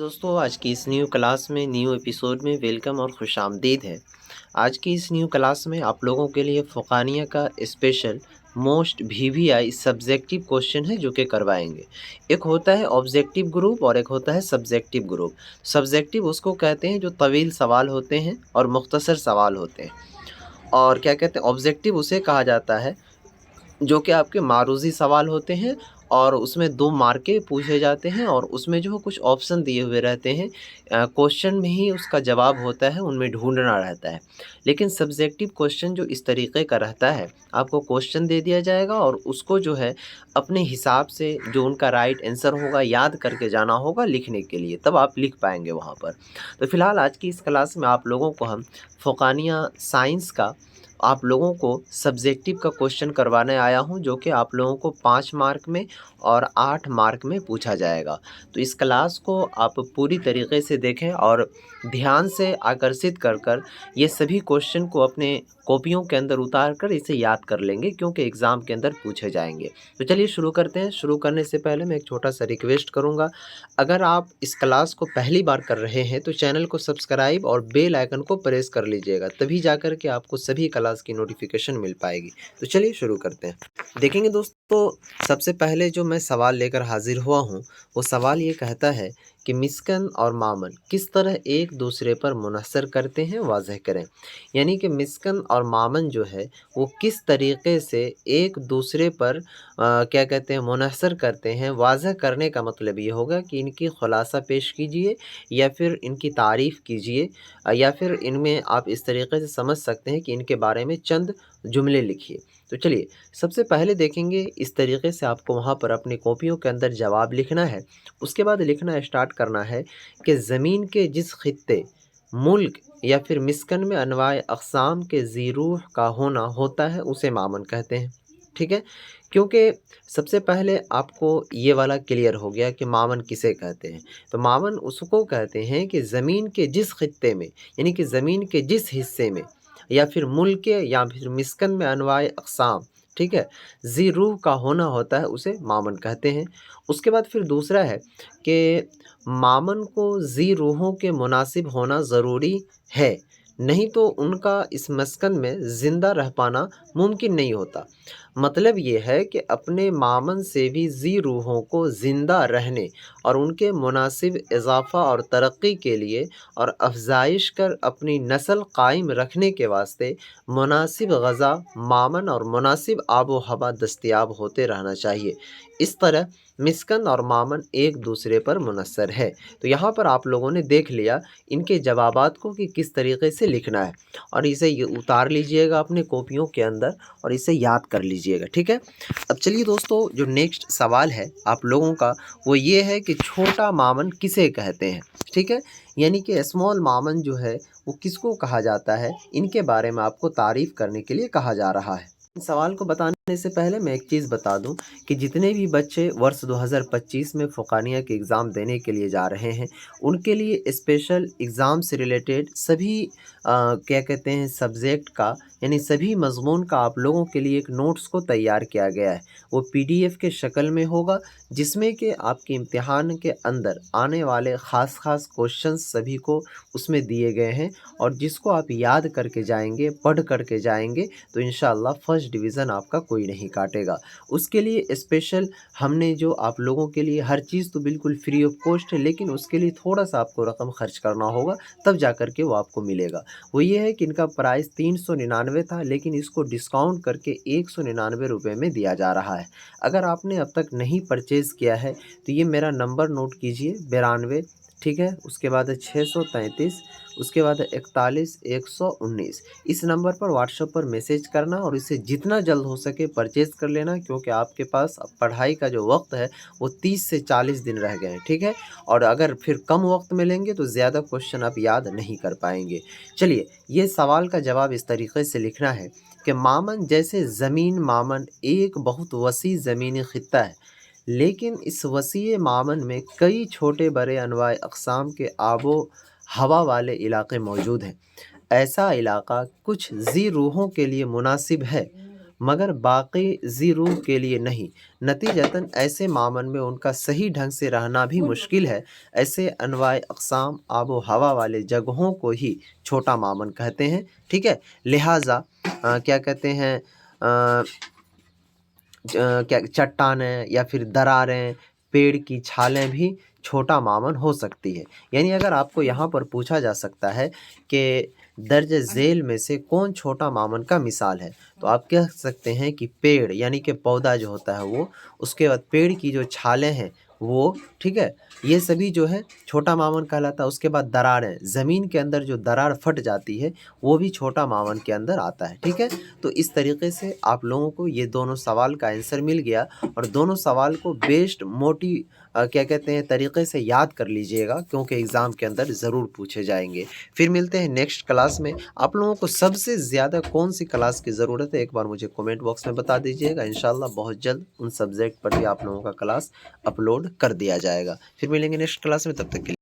दोस्तों आज की इस न्यू क्लास में न्यू एपिसोड में वेलकम और खुश आमदीद है। आज की इस न्यू क्लास में आप लोगों के लिए फ़ुक़ानिया का special most VVI subjective question है जो कि करवाएंगे। एक होता है ऑब्जेक्टिव ग्रुप और एक होता है सब्जेक्टिव ग्रुप। सब्जेक्टिव उसको कहते हैं जो तवील सवाल होते हैं और मुख्तसर सवाल होते हैं, और क्या कहते हैं ऑब्जेक्टिव उसे कहा जाता है जो कि आपके मारूज़ी सवाल होते हैं और उसमें 2 मार्के पूछे जाते हैं और उसमें जो है कुछ ऑप्शन दिए हुए रहते हैं। क्वेश्चन में ही उसका जवाब होता है, उनमें ढूँढना रहता है। लेकिन सब्जेक्टिव क्वेश्चन जो इस तरीके का रहता है, आपको क्वेश्चन दे दिया जाएगा और उसको जो है अपने हिसाब से जो उनका राइट आंसर होगा याद करके जाना होगा लिखने के लिए, तब आप लिख पाएँगे वहाँ पर। तो फ़िलहाल आज की इस क्लास में आप लोगों को हम फ़ुक़ानिया साइंस का आप लोगों को सब्जेक्टिव का क्वेश्चन करवाने आया हूं, जो कि आप लोगों को 5 मार्क में और 8 मार्क में पूछा जाएगा। तो इस क्लास को आप पूरी तरीके से देखें और ध्यान से आकर्षित कर ये सभी क्वेश्चन को अपने कॉपियों के अंदर उतार कर इसे याद कर लेंगे, क्योंकि एग्ज़ाम के अंदर पूछे जाएंगे। तो चलिए शुरू करते हैं। शुरू करने से पहले मैं एक छोटा सा रिक्वेस्ट करूँगा, अगर आप इस क्लास को पहली बार कर रहे हैं तो चैनल को सब्सक्राइब और बेल आइकन को प्रेस कर लीजिएगा, तभी जाकर के आपको सभी क्लास की नोटिफिकेशन मिल पाएगी। तो चलिए शुरू करते हैं। देखेंगे दोस्तों, सबसे पहले जो मैं सवाल लेकर हाजिर हुआ हूँ वो सवाल ये कहता है कि मिस्कन और मामन किस तरह एक दूसरे पर मुनहसर करते हैं, वाज़ह करें। यानी कि मिस्कन और मामन जो है वो किस तरीके से एक दूसरे पर क्या कहते हैं मुनहसर करते हैं। वाज़ह करने का मतलब ये होगा कि इनकी खुलासा पेश कीजिए या फिर इनकी तारीफ़ कीजिए, या फिर इनमें आप इस तरीके से समझ सकते हैं कि इनके बारे में चंद जुमले लिखिए। तो चलिए सबसे पहले देखेंगे, इस तरीके से आपको वहाँ पर अपनी कॉपियों के अंदर जवाब लिखना है। उसके बाद लिखना स्टार्ट करना है कि ज़मीन के जिस खित्ते, मुल्क या फिर मिस्कन में अनवाए अक़साम के ज़ीरूह का होना होता है उसे मामन कहते हैं। ठीक है, क्योंकि सबसे पहले आपको ये वाला क्लियर हो गया कि मामन किसे कहते हैं। तो मामन उसको कहते हैं कि ज़मीन के जिस खित्ते में, यानी कि ज़मीन के जिस हिस्से में या फिर मुल्क या फिर मिस्कन में अनवाए अक़साम, ठीक है, ज़ी रूह का होना होता है उसे मामन कहते हैं। उसके बाद फिर दूसरा है कि मामन को ज़ी रूहों के मुनासिब होना ज़रूरी है, नहीं तो उनका इस मस्कन में ज़िंदा रह पाना मुमकिन नहीं होता। मतलब ये है कि अपने मामन से भी ज़ी रूहों को ज़िंदा रहने और उनके मुनासिब इज़ाफ़ा और तरक्की के लिए और अफ़ज़ाइश कर अपनी नस्ल कायम रखने के वास्ते मुनासिब ग़ज़ा, मामन और मुनासिब आबो हवा दस्तयाब होते रहना चाहिए। इस तरह मिस्कन और मामन एक दूसरे पर मुनहसर है। तो यहाँ पर आप लोगों ने देख लिया इनके जवाबात को कि किस तरीके से लिखना है, और इसे ये उतार लीजिएगा अपने कॉपियों के अंदर और इसे याद कर लीजिएगा। ठीक है, अब चलिए दोस्तों, जो नेक्स्ट सवाल है आप लोगों का वो ये है कि छोटा मामन किसे कहते हैं। ठीक है, यानी कि स्मॉल मामन जो है वो किसको कहा जाता है, इनके बारे में आपको तारीफ़ करने के लिए कहा जा रहा है। इस सवाल को बताने से पहले मैं एक चीज़ बता दूं कि जितने भी बच्चे वर्ष 2025 में फ़ुक़ानिया के एग्ज़ाम देने के लिए जा रहे हैं, उनके लिए स्पेशल एग्ज़ाम से रिलेटेड सभी क्या कहते हैं सब्जेक्ट का, यानी सभी मज़मून का आप लोगों के लिए एक नोट्स को तैयार किया गया है। वो पीडीएफ के शक्ल में होगा, जिसमें कि आपके इम्तिहान के अंदर आने वाले ख़ास क्वेश्चंस सभी को उसमें दिए गए हैं, और जिसको आप याद करके जाएंगे, पढ़ करके जाएंगे, तो इंशाअल्लाह फर्स्ट डिवीज़न आपका कोई नहीं काटेगा। उसके लिए स्पेशल हमने जो आप लोगों के लिए हर चीज़ तो बिल्कुल फ्री ऑफ कॉस्ट है, लेकिन उसके लिए थोड़ा सा आपको रकम खर्च करना होगा, तब जा कर के वो आपको मिलेगा। वो ये है कि इनका प्राइस 399 था, लेकिन इसको डिस्काउंट करके 199 रुपये में दिया जा रहा है। अगर आपने अब तक नहीं परचेज़ किया है तो ये मेरा नंबर नोट कीजिए, 92, ठीक है, उसके बाद 633, उसके बाद 41 119। इस नंबर पर व्हाट्सएप पर मैसेज करना और इसे जितना जल्द हो सके परचेज़ कर लेना, क्योंकि आपके पास अब पढ़ाई का जो वक्त है वो 30 से 40 दिन रह गए हैं। ठीक है, और अगर फिर कम वक्त में लेंगे तो ज़्यादा क्वेश्चन आप याद नहीं कर पाएंगे। चलिए, ये सवाल का जवाब इस तरीके से लिखना है कि मामन जैसे ज़मीन मामन एक बहुत वसी ज़मीनी खित्ता है, लेकिन इस वसी मामन में कई छोटे बड़े अनवाए अक़साम के आबो हवा वाले इलाक़े मौजूद हैं। ऐसा इलाक़ा कुछ ज़ी रूहों के लिए मुनासिब है, मगर बाकी ज़ी रूह के लिए नहीं। नतीजतन ऐसे मामन में उनका सही ढंग से रहना भी मुश्किल है। ऐसे अनवाए अक़साम आबो हवा वाले जगहों को ही छोटा मामन कहते हैं, ठीक है। लिहाजा क्या कहते हैं क्या चट्टानें या फिर दरारें, पेड़ की छालें भी छोटा मामन हो सकती है। यानी अगर आपको यहाँ पर पूछा जा सकता है कि दर्ज झेल में से कौन छोटा मामन का मिसाल है, तो आप कह सकते हैं कि पेड़ यानी कि पौधा जो होता है वो, उसके बाद पेड़ की जो छालें हैं वो, ठीक है, ये सभी जो है छोटा मामन कहलाता है। उसके बाद दरारें, ज़मीन के अंदर जो दरार फट जाती है वो भी छोटा मामन के अंदर आता है, ठीक है। तो इस तरीके से आप लोगों को ये दोनों सवाल का आंसर मिल गया और दोनों सवाल को बेस्ट क्या कहते हैं तरीके से याद कर लीजिएगा, क्योंकि एग्ज़ाम के अंदर ज़रूर पूछे जाएंगे। फिर मिलते हैं नेक्स्ट क्लास में। आप लोगों को सबसे ज़्यादा कौन सी क्लास की ज़रूरत है एक बार मुझे कमेंट बॉक्स में बता दीजिएगा। इंशाल्लाह बहुत जल्द उन सब्जेक्ट पर भी आप लोगों का क्लास अपलोड कर दिया जाएगा। फिर मिलेंगे नेक्स्ट क्लास में, तब तक के लिए।